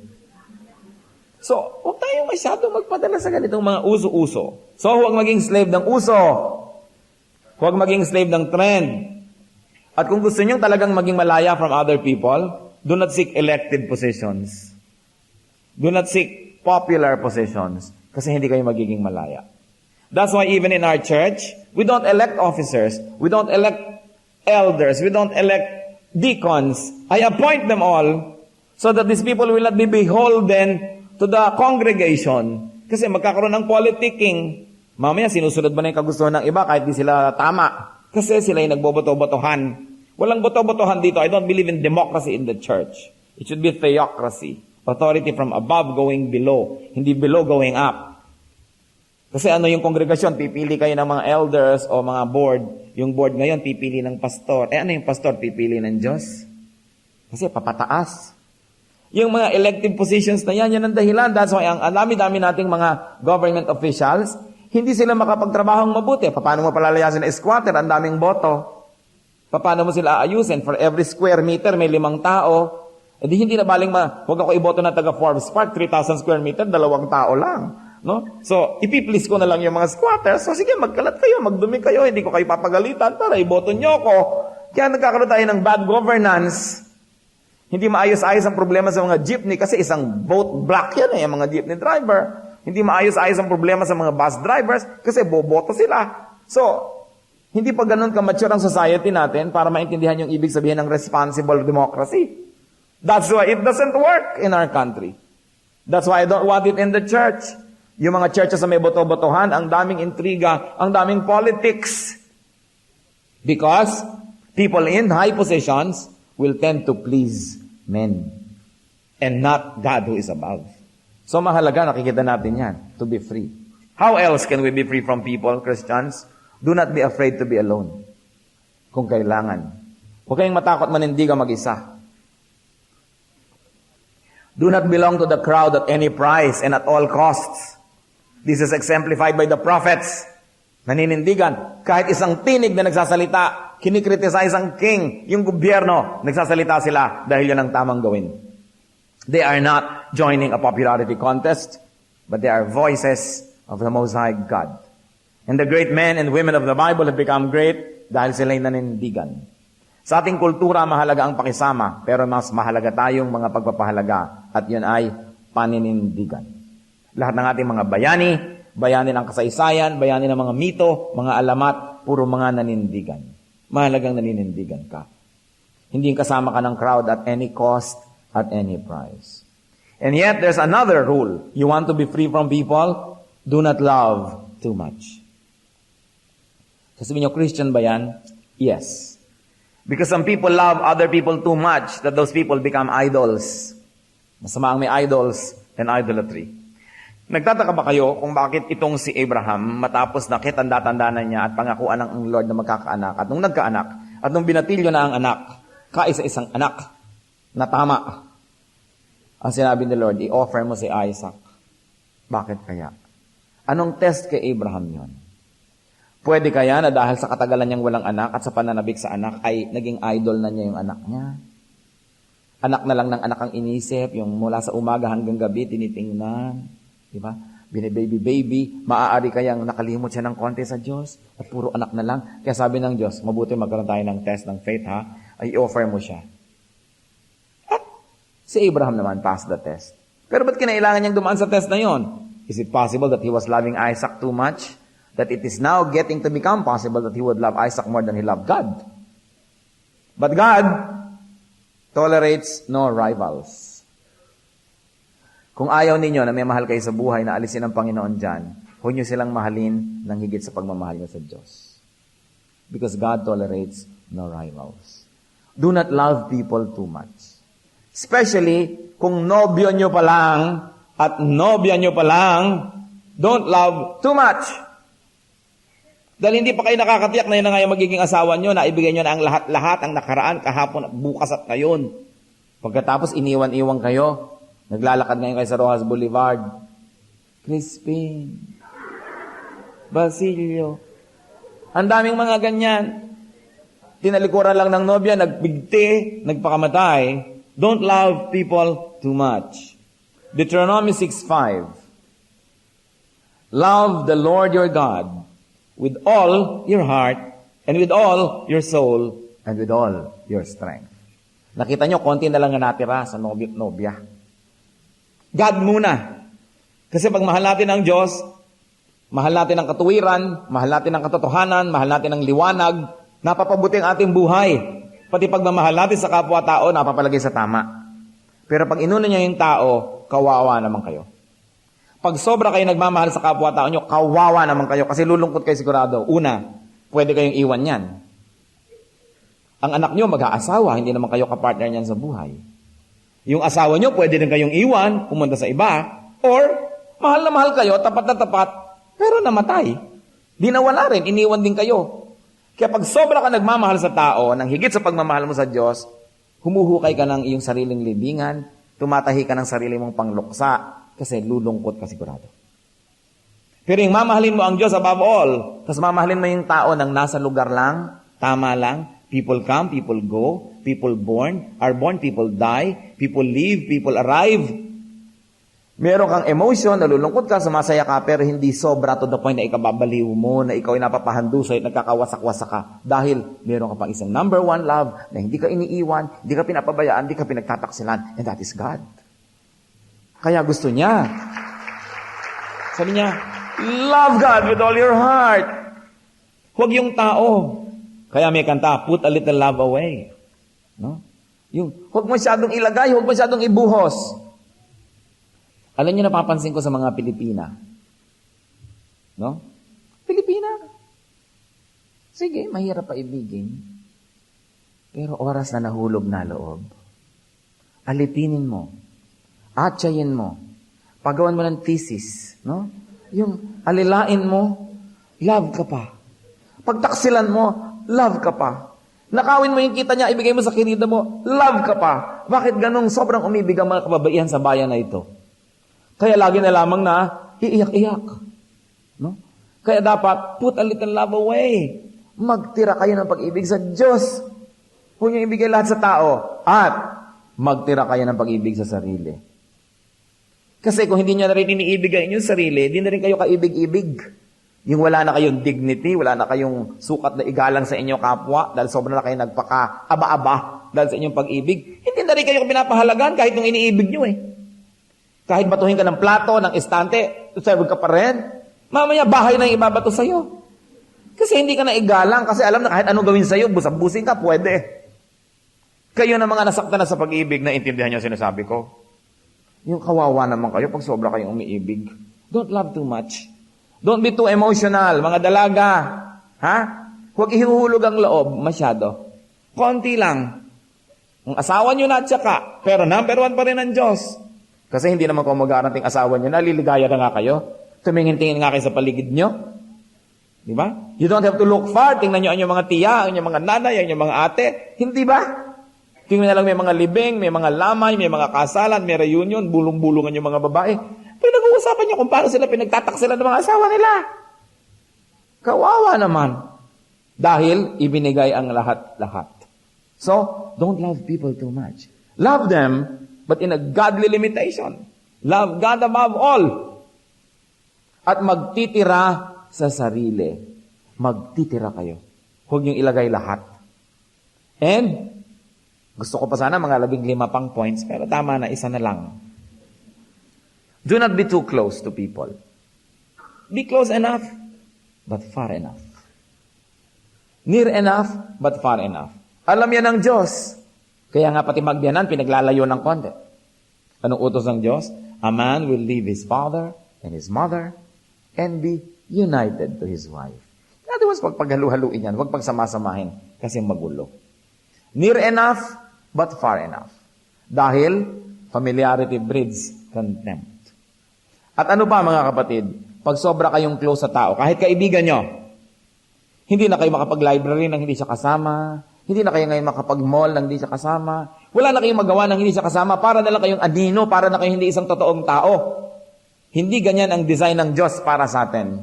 Speaker 2: So, huwag tayong masyadong magpadala sa ganitong mga uso-uso. So, huwag maging slave ng uso. Huwag maging slave ng trend. At kung gusto nyo talagang maging malaya from other people, do not seek elected positions. Do not seek popular positions. Kasi hindi kayo magiging malaya. That's why even in our church, we don't elect officers. We don't elect elders. We don't elect deacons. I appoint them all so that these people will not be beholden to the congregation. Kasi magkakaroon ng politicking. Mamaya sinusunod ba na yung kagustuhan ng iba kahit di sila tama? Kasi sila yung nagboboto-botohan.
Speaker 3: Walang boto-botohan dito. I don't believe in democracy in the church. It should be theocracy. Authority from above going below. Hindi below going up. Kasi ano yung kongregasyon? Pipili kayo ng mga elders o mga board. Yung board ngayon, pipili ng pastor. Ano yung pastor? Pipili ng Diyos. Kasi papataas. Yung mga elective positions na yan ang dahilan. That's why ang dami-dami nating mga government officials, hindi sila makapagtrabahong mabuti. Paano mo palalayasin na squatter? Ang daming boto. Paano mo sila aayusin? For every square meter, may 5 tao. E di hindi na baling huwag ako iboto na taga Forbes Park, 3,000 square meter, 2 tao lang. No? So, ipiplease ko na lang yung mga squatters. So, sige, magkalat kayo, magdumi kayo, hindi ko kayo papagalitan, tara, iboto nyo ko. Kaya nagkakaroon tayo ng bad governance. Hindi maayos-ayos ang problema sa mga jeepney kasi isang vote block yan yung mga jeepney driver. Hindi maayos-ayos ang problema sa mga bus drivers kasi boboto sila. So, hindi pa ganun ka-mature ang society natin para maintindihan yung ibig sabihin ng responsible democracy. That's why it doesn't work in our country. That's why I don't want it in the church. Yung mga churches na may boto-botohan, ang daming intriga, ang daming politics. Because people in high positions will tend to please men and not God who is above. So mahalaga, nakikita natin yan, to be free. How else can we be free from people, Christians? Do not be afraid to be alone. Kung kailangan. Huwag kayong matakot manindigan mag-isa. Do not belong to the crowd at any price and at all costs. This is exemplified by the prophets. Naninindigan. Kahit isang tinig na nagsasalita, kinikriticize ang king, yung gobyerno, nagsasalita sila dahil yun ang tamang gawin. They are not joining a popularity contest, but they are voices of the Most High God. And the great men and women of the Bible have become great dahil sila'y naninindigan. Sa ating kultura, mahalaga ang pakisama, pero mas mahalaga tayong mga pagpapahalaga, at yun ay paninindigan. Lahat ng ating mga bayani ng kasaysayan, bayani ng mga mito, mga alamat, puro mga nanindigan. Mahalagang naninindigan ka. Hindi kasama ka ng crowd at any cost, at any price. And yet, there's another rule. You want to be free from people? Do not love too much. Sasabihin nyo, Christian ba yan? Yes. Because some people love other people too much that those people become idols. Masama ang may idols and idolatry. Nagtataka ba kayo kung bakit itong si Abraham, matapos na kitanda-tanda na niya at pangakuan ng Lord na magkakaanak, at nung nagkaanak, at nung binatilyo na ang anak, kaisa-isang anak, na tama, ang sinabi ni Lord, i-offer mo si Isaac. Bakit kaya? Anong test kay Abraham yon? Pwede kaya na dahil sa katagalan niyang walang anak at sa pananabik sa anak, ay naging idol na niya yung anak niya? Anak na lang ng anak ang inisip, yung mula sa umaga hanggang gabi, tinitingnan. Diba? Bine-baby, maaari kayang nakalimot siya ng konti sa Diyos at puro anak na lang. Kaya sabi ng Diyos, mabuti magkaroon tayo ng test ng faith, ha? Ay i-offer mo siya. At si Abraham naman passed the test. Pero ba't kinailangan niyang dumaan sa test na yon? Is it possible that he was loving Isaac too much? That it is now getting to become possible that he would love Isaac more than he loved God? But God tolerates no rivals. Kung ayaw ninyo na may mahal kayo sa buhay na alisin ng Panginoon dyan, huwag nyo silang mahalin ng higit sa pagmamahal nyo sa Diyos. Because God tolerates no rivals. Do not love people too much. Especially kung nobyo nyo pa lang at nobya nyo pa lang, don't love too much. Dahil hindi pa kayo nakakatiyak na yun na nga yung magiging asawa nyo, na ibigay nyo na ang lahat-lahat, ang nakaraan, kahapon, at bukas at ngayon. Pagkatapos, iniwan-iwan kayo. Naglalakad ngayon kayo sa Rojas Boulevard. Crispin. Basilio. Ang daming mga ganyan. Tinalikuran lang ng nobya, nagbigti, nagpakamatay. Don't love people too much. Deuteronomy 6:5. Love the Lord your God with all your heart, and with all your soul, and with all your strength. Nakita nyo, konti na lang na natira sa nobya. God muna. Kasi pag mahal natin ang Diyos, mahal natin ang katuwiran, mahal natin ang katotohanan, mahal natin ang liwanag, napapabuti ang ating buhay. Pati pagmamahal natin sa kapwa-tao, napapalagay sa tama. Pero pag inuna niya yung tao, kawawa naman kayo. Pag sobra kayo nagmamahal sa kapwa-tao nyo, kawawa naman kayo kasi lulungkot kayo sigurado. Una, pwede kayong iwan yan. Ang anak nyo mag-aasawa, hindi naman kayo kapartner niyan sa buhay. Yung asawa nyo, pwede rin kayong iwan, pumunta sa iba, or mahal na mahal kayo, tapat na tapat, pero namatay. Di nawala rin, iniwan din kayo. Kaya pag sobra ka nagmamahal sa tao, nang higit sa pagmamahal mo sa Diyos, humuhukay ka ng iyong sariling libingan, tumatahi ka ng sarili mong pangluksa, kasi lulungkot ka sigurado. Pero yung mamahalin mo ang Diyos above all, tapos mamahalin mo yung tao ng nasa lugar lang, tama lang, people come, people go, people are born, people die, people leave, people arrive. Meron kang emotion, nalulungkot ka, sumasaya ka, pero hindi sobra to the point na ikababaliw mo, na ikaw ay napapahandusay, nagkakawasak-wasak ka. Dahil meron ka pang isang number one love, na hindi ka iniiwan, hindi ka pinapabayaan, hindi ka pinagtataksilan, and that is God. Kaya gusto niya. Sabi niya, love God with all your heart. Huwag yung tao. Kaya may kanta, put a little love away. No? Yung, huwag masyadong ilagay, huwag masyadong ibuhos. Alam niyo, napapansin ko sa mga Pilipina. No? Pilipina. Sige, mahirap pa ibigin. Pero oras na nahulog na loob. Alipinin mo. Atsayin mo. Pagawan mo ng thesis. No? Yung alilain mo, love ka pa. Pagtaksilan mo, love ka pa. Nakawin mo yung kita niya, ibigay mo sa kinita mo, love ka pa. Bakit ganong sobrang umibig ang mga kababaihan sa bayan na ito? Kaya lagi na lamang na iiyak-iyak. No? Kaya dapat, put a little love away. Magtira kayo ng pag-ibig sa Diyos. Huwag niyo ibigay lahat sa tao. At magtira kayo ng pag-ibig sa sarili. Kasi kung hindi niyo na rin iniibigay inyong sarili, hindi na rin kayo kaibig-ibig. Yung wala na kayong dignity, wala na kayong sukat na igalang sa inyong kapwa, dahil sobra na kayo nagpaka-aba-aba dahil sa inyong pag-ibig, hindi na rin kayo pinapahalagan kahit nung iniibig nyo eh. Kahit batuhin ka ng plato, ng estante, serve ka pa rin. Mamaya bahay na yung ibabato sa'yo. Kasi hindi ka na igalang, kasi alam na kahit anong gawin sa'yo, busab-busing ka, pwede. Kayo na mga nasaktan na sa pag-ibig, na intindihan nyo sinasabi ko. Yung kawawa naman kayo pag sobra kayong umiibig. Don't love too much. Don't be too emotional, mga dalaga. Ha? Huwag ihuhulog ang loob masyado. Konti lang. Ang asawa nyo na at saka, pero number one pa rin ang Diyos. Kasi hindi naman kung mag-aarating asawa nyo, naliligaya na nga kayo. Tumingin-tingin nga kayo sa paligid nyo. Di ba? You don't have to look far. Tingnan nyo ang inyong mga tiya, ang inyong mga nanay, ang inyong mga ate. Hindi ba? Tingnan na lang may mga libing, may mga lamay, may mga kasalan, may reunion, bulong-bulungan yung mga babae. Pinag-uusapan niyo kung paano sila pinagtataksilan ng mga asawa nila. Kawawa naman. Dahil ibinigay ang lahat-lahat. So, don't love people too much. Love them, but in a godly limitation. Love God above all. At magtitira sa sarili. Magtitira kayo. Huwag niyong ilagay lahat. And, gusto ko pa sana mga 15 pang points, pero tama na, isa na lang. Do not be too close to people. Be close enough, but far enough. Near enough, but far enough. Alam yan ng Diyos. Kaya nga pati magbiyanan, pinaglalayo ng konti. Anong utos ng Diyos? A man will leave his father and his mother and be united to his wife. In other words, huwag paghalu-haluin yan, huwag pagsamasamahin kasi magulo. Near enough, but far enough. Dahil familiarity breeds contempt. At ano pa mga kapatid? Pag sobra kayong close sa tao, kahit kaibigan nyo, hindi na kayo makapag-library nang hindi siya kasama, hindi na kayo ngayon makapag-mall nang hindi siya kasama, wala na kayong magawa nang hindi siya kasama, para na lang kayong adino, para na kayong hindi isang totoong tao. Hindi ganyan ang design ng Diyos para sa atin.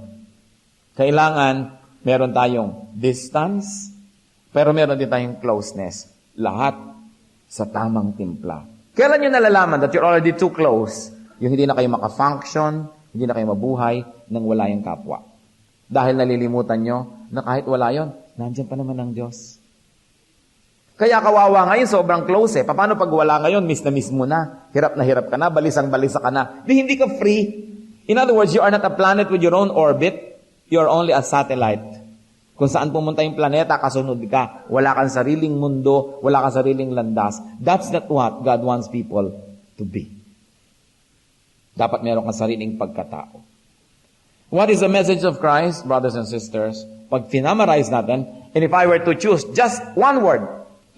Speaker 3: Kailangan meron tayong distance, pero meron din tayong closeness. Lahat sa tamang timpla. Kailan nyo nalalaman that you're already too close? Yung hindi na kayo maka-function, hindi na kayo mabuhay nang wala yung kapwa. Dahil nalilimutan nyo na kahit wala yon, nandiyan pa naman ang Diyos. Kaya kawawa ngayon, sobrang close eh. Paano pag wala ngayon, miss na miss mo na, hirap ka na, balisang-balisa ka na. Hindi ka free. In other words, you are not a planet with your own orbit. You are only a satellite. Kung saan pumunta yung planeta, kasunod ka. Wala kang sariling mundo, wala kang sariling landas. That's not what God wants people to be. Dapat meron kang sariling pagkatao. What is the message of Christ, brothers and sisters? Pag finamarize natin, and if I were to choose just one word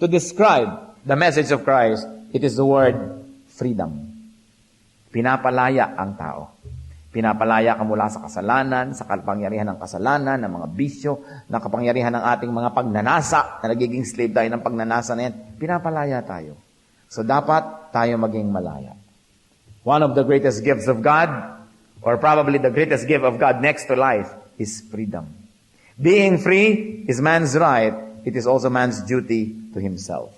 Speaker 3: to describe the message of Christ, it is the word freedom. Pinapalaya ang tao. Pinapalaya ka mula sa kasalanan, sa kapangyarihan ng kasalanan, ng mga bisyo, ng kapangyarihan ng ating mga pagnanasa, na nagiging slave tayo ng pagnanasa na yan. Pinapalaya tayo. So dapat tayo maging malaya. One of the greatest gifts of God, or probably the greatest gift of God next to life, is freedom. Being free is man's right. It is also man's duty to himself.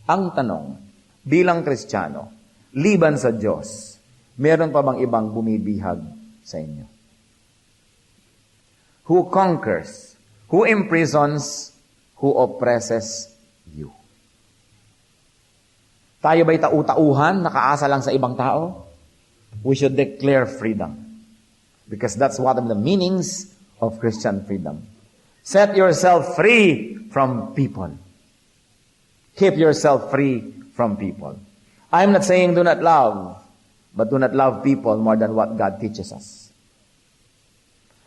Speaker 3: Ang tanong, bilang Kristiyano, liban sa Diyos, meron pa bang ibang bumibihag sa inyo? Who conquers? Who imprisons? Who oppresses you? Tayo ba'y tau-tauhan, nakaasa lang sa ibang tao? We should declare freedom. Because that's one of the meanings of Christian freedom. Set yourself free from people. Keep yourself free from people. I'm not saying do not love, but do not love people more than what God teaches us.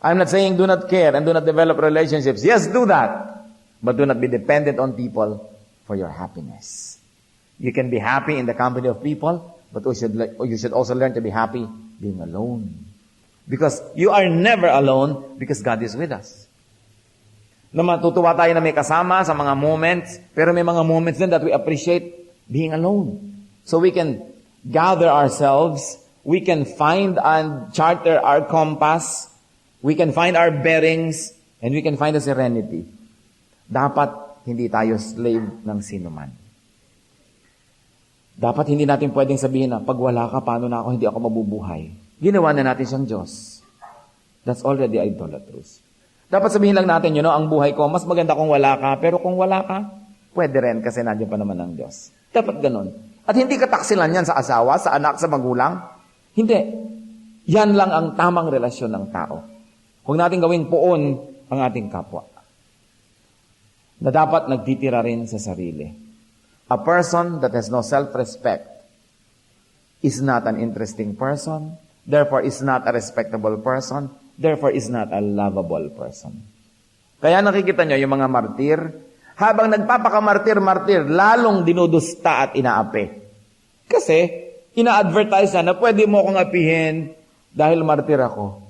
Speaker 3: I'm not saying do not care and do not develop relationships. Yes, do that. But do not be dependent on people for your happiness. You can be happy in the company of people, but you should also learn to be happy being alone. Because you are never alone because God is with us. Na matutuwa tayo na may kasama sa mga moments, pero may mga moments din that we appreciate being alone. So we can gather ourselves, we can find and charter our compass, we can find our bearings, and we can find the serenity. Dapat hindi tayo slave ng sinuman. Dapat hindi natin pwedeng sabihin na, pag wala ka, paano na ako, hindi ako mabubuhay. Ginawa na natin siyang Diyos. That's already idolatrous. Dapat sabihin lang natin, ang buhay ko, mas maganda kung wala ka, pero kung wala ka, pwede rin kasi nandiyan pa naman ang Diyos. Dapat ganun. At hindi kataksilan yan sa asawa, sa anak, sa magulang. Hindi. Yan lang ang tamang relasyon ng tao. Huwag natin gawing poon ang ating kapwa. Na dapat nagtitira rin sa sarili. A person that has no self-respect is not an interesting person, therefore is not a respectable person, therefore is not a lovable person. Kaya nakikita nyo yung mga martir, habang nagpapakamartir-martir, lalong dinudusta at inaapi. Kasi, ina-advertise na pwede mo akong apihin dahil martir ako.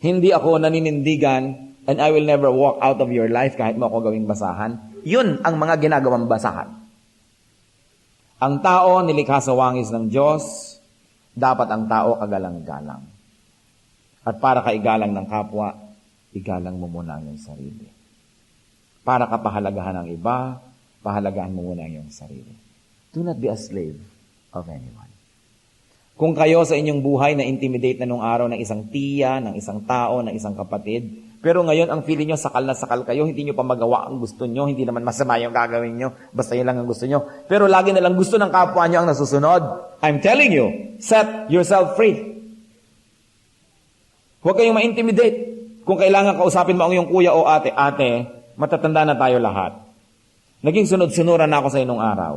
Speaker 3: Hindi ako naninindigan and I will never walk out of your life kahit mo ako gawing basahan. Yun ang mga ginagawang basahan. Ang tao nilikha sa wangis ng Diyos, dapat ang tao kagalang-galang. At para kaigalang ng kapwa, igalang mo muna ang iyong sarili. Para kapahalagahan ng iba, pahalagahan mo muna ang iyong sarili. Do not be a slave of anyone. Kung kayo sa inyong buhay na intimidate na nung araw ng isang tiya, ng isang tao, ng isang kapatid, pero ngayon ang feeling nyo, sakal na sakal kayo, hindi nyo pa magawa ang gusto nyo, hindi naman masama yung gagawin nyo, basta yun lang ang gusto nyo. Pero lagi na lang gusto ng kapwa nyo ang nasusunod. I'm telling you, set yourself free. Huwag kayong ma-intimidate. Kung kailangan kausapin mo ang iyong kuya o ate, matatanda na tayo lahat. Naging sunod-sunuran na ako sa inong araw.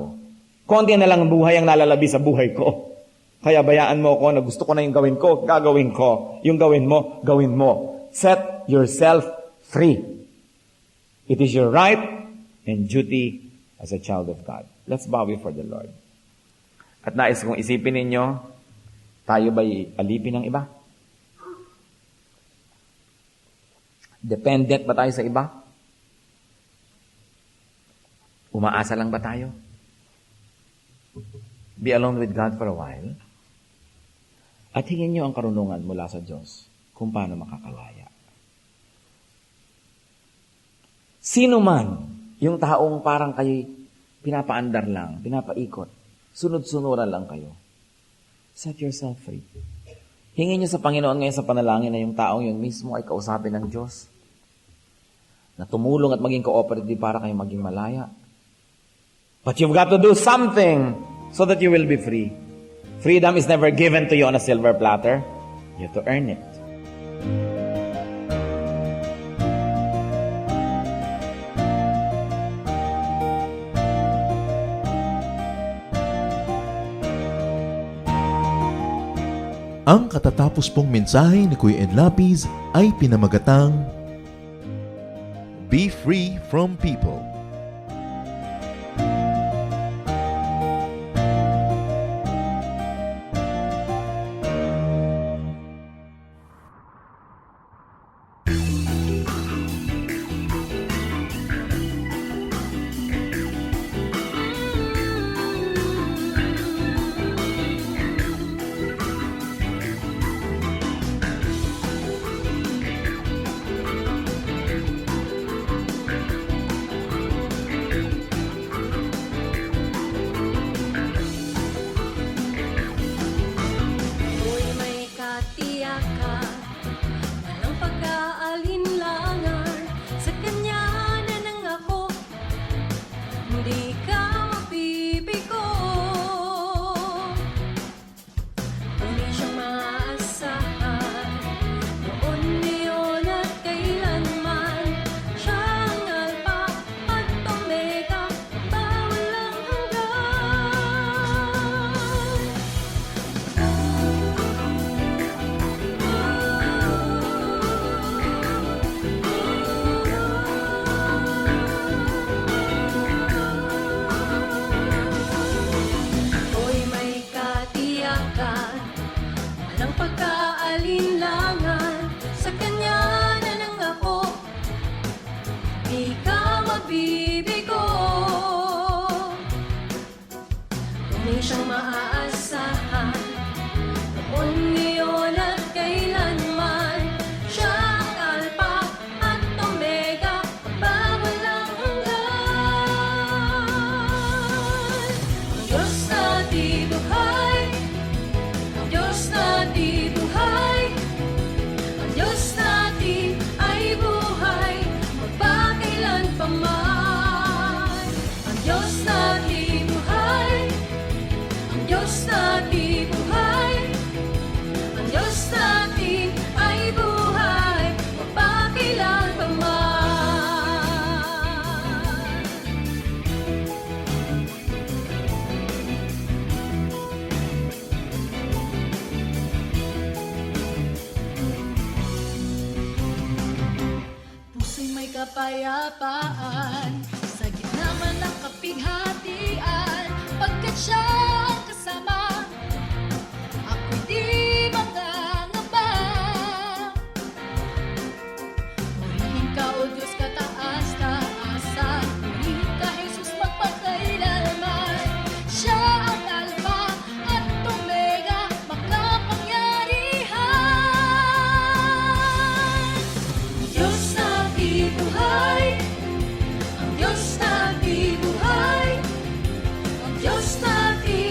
Speaker 3: Konti na lang buhay ang nalalabi sa buhay ko. Kaya bayaan mo ako na gusto ko na yung gawin ko, gagawin ko. Yung gawin mo, gawin mo. Set yourself free. It is your right and duty as a child of God. Let's bow before the Lord. At nais kong isipin ninyo, tayo ba'y alipin ng iba? Dependent ba tayo sa iba? Umaasa lang ba tayo? Be alone with God for a while. At hingin niyo ang karunungan mula sa Diyos kung paano makakalaya. Sino man yung taong parang kayo pinapaandar lang, pinapaikot, sunod-sunuran lang kayo, set yourself free. Hingin niyo sa Panginoon ngayon sa panalangin na yung taong yun mismo ay kausapin ng Diyos na tumulong at maging cooperative para kayo maging malaya. But you've got to do something so that you will be free. Freedom is never given to you on a silver platter. You have to earn it.
Speaker 1: Ang katatapos pong mensahe ni Kuya Ed Lapiz ay pinamagatang Be Free from People.
Speaker 4: pag-ibig ko. Tunay siyang maaasahan, noon, ngayon at kailanman. Siya ang Alpha at Omega, magbawalang hanggan. Ang Diyos na di buhay, ang Diyos na di buhay, ang Diyos natin ay buhay, magpakailan pa man. Ang Diyos na di buhay, ang Diyos na di buhay, ang Diyos natin ay buhay, magpakailan pa man. Puso'y may kapayapaan, sa gitna man ng kapighatian, pagkat siya ang kasama, ako'y di mangangamba. Purihin ka, O Diyos, kataas-taasan, purihin ka, Jesus, magpakailanman. Siya ang Alpha at Omega, makapangyarihan. Ang Diyos na di buhay, ang Diyos na di buhay, ang Diyos na di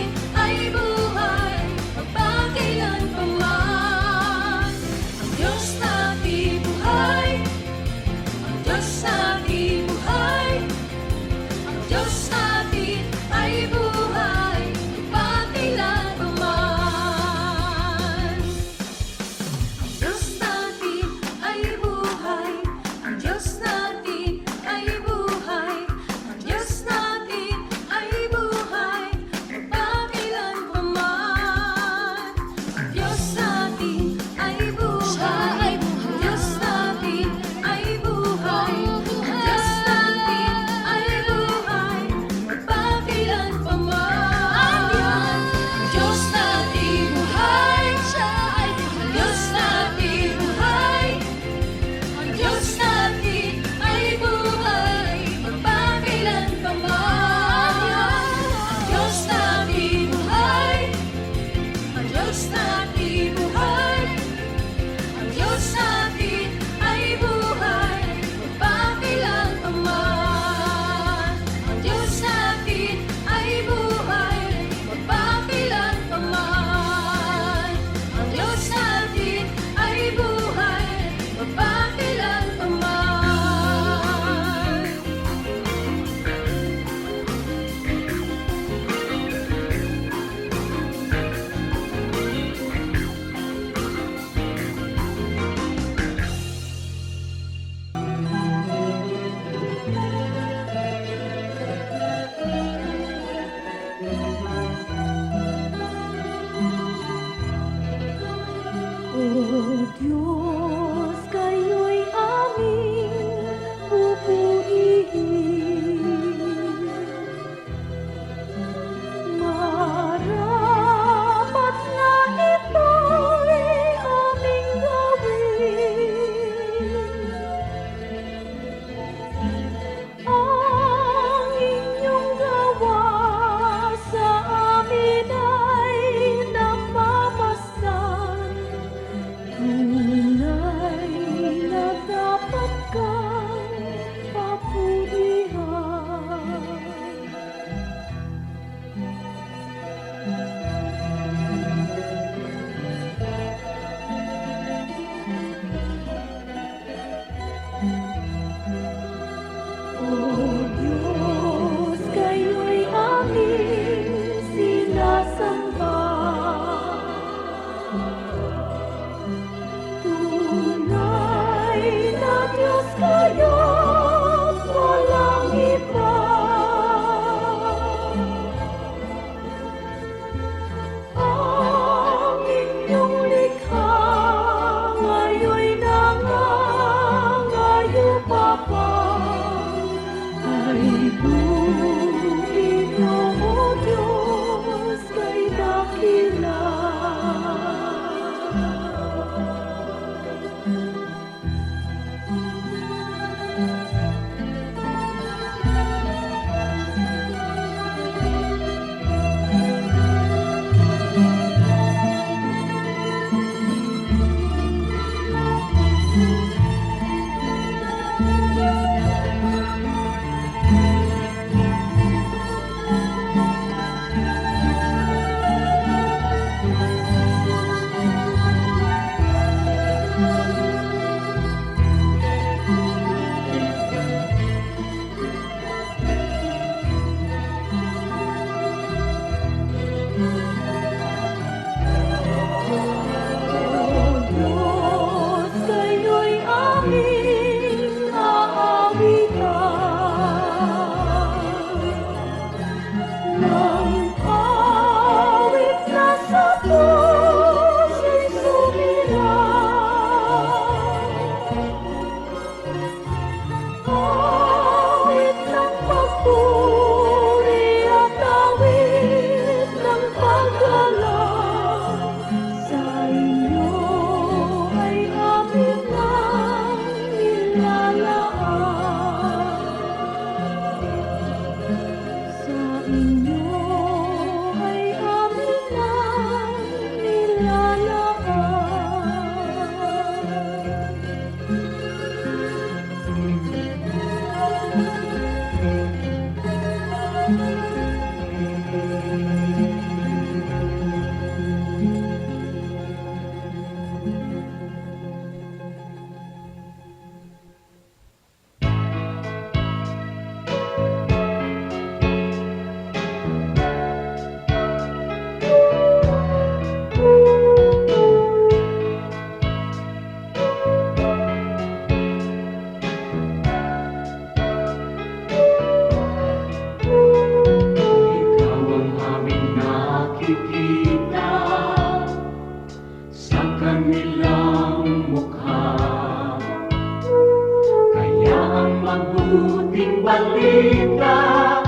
Speaker 5: salita,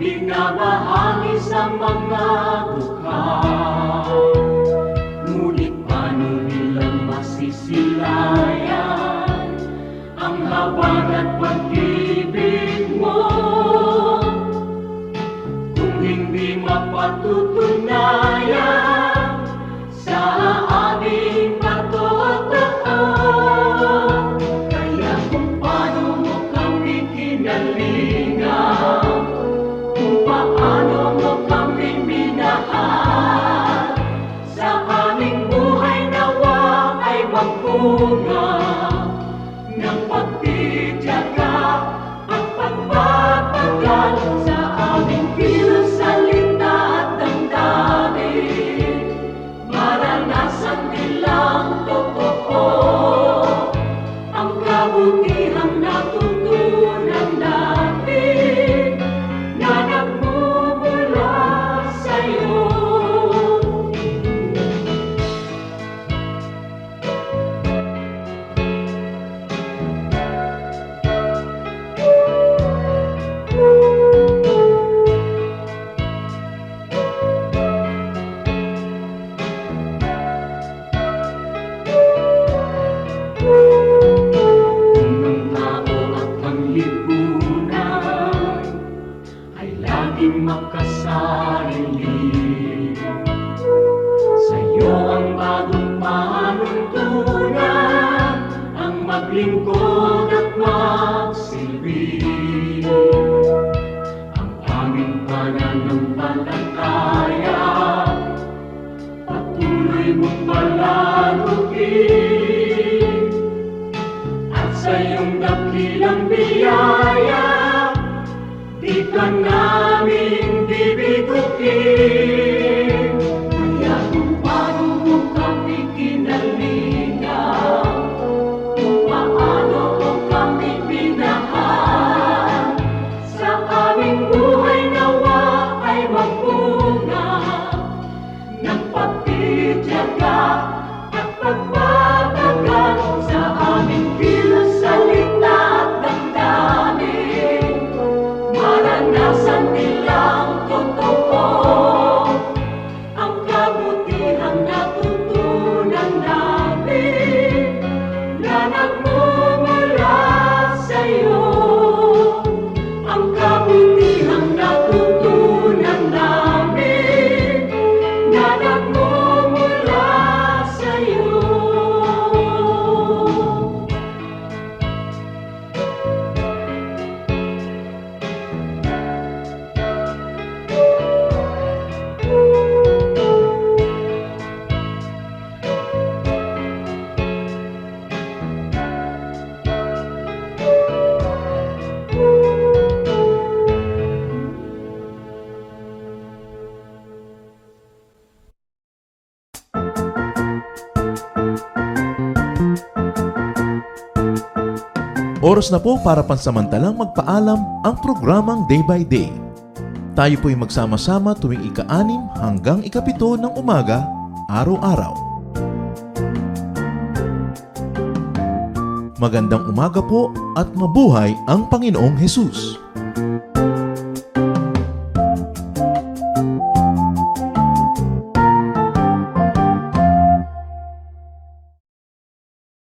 Speaker 5: binabahagi sa mga dukha. Ngunit paano nilang masisilayan ang habag at pag-ibig mo kung hindi mapatutunayan sa aming patotoo? Kaya kung paano mo kami kinalingan, kung paano mo kami minahal, sa aming buhay nawa ay magbunga ng pagtitiyaga at pagpapagal sa aming kilos, salita at damdamin. Maranasan nilang totoo ang kabutihang natutunan natin na nagmumula sa'yo. Kung ang tao at ang lipunan ay laging makasarili, sa'yo ang bagong panuntunan, ang maglingkod at magsilbi. Ang aming pananampalataya patuloy mong palaguin, at sa iyong dakilang biyaya di ka namin bibiguin. Kaya kung paano mo kami kinalingan, kung paano mo kami minahal, sa aming buhay nawa ay magbunga ng pagtitiyaga at pagpapatagal sa aming kilos, salita at damdamin. Maranasan nilang totoo ang kabutihang natutunan namin na nagmumula sa'yo. Ang kabutihang natutunan namin na nagmumula sa'yo.
Speaker 1: Oras na po para pansamantalang magpaalam ang programang Day by Day. Tayo po'y magsama-sama tuwing ika-6 hanggang ika-7 ng umaga, araw-araw. Magandang umaga po at mabuhay ang Panginoong Hesus!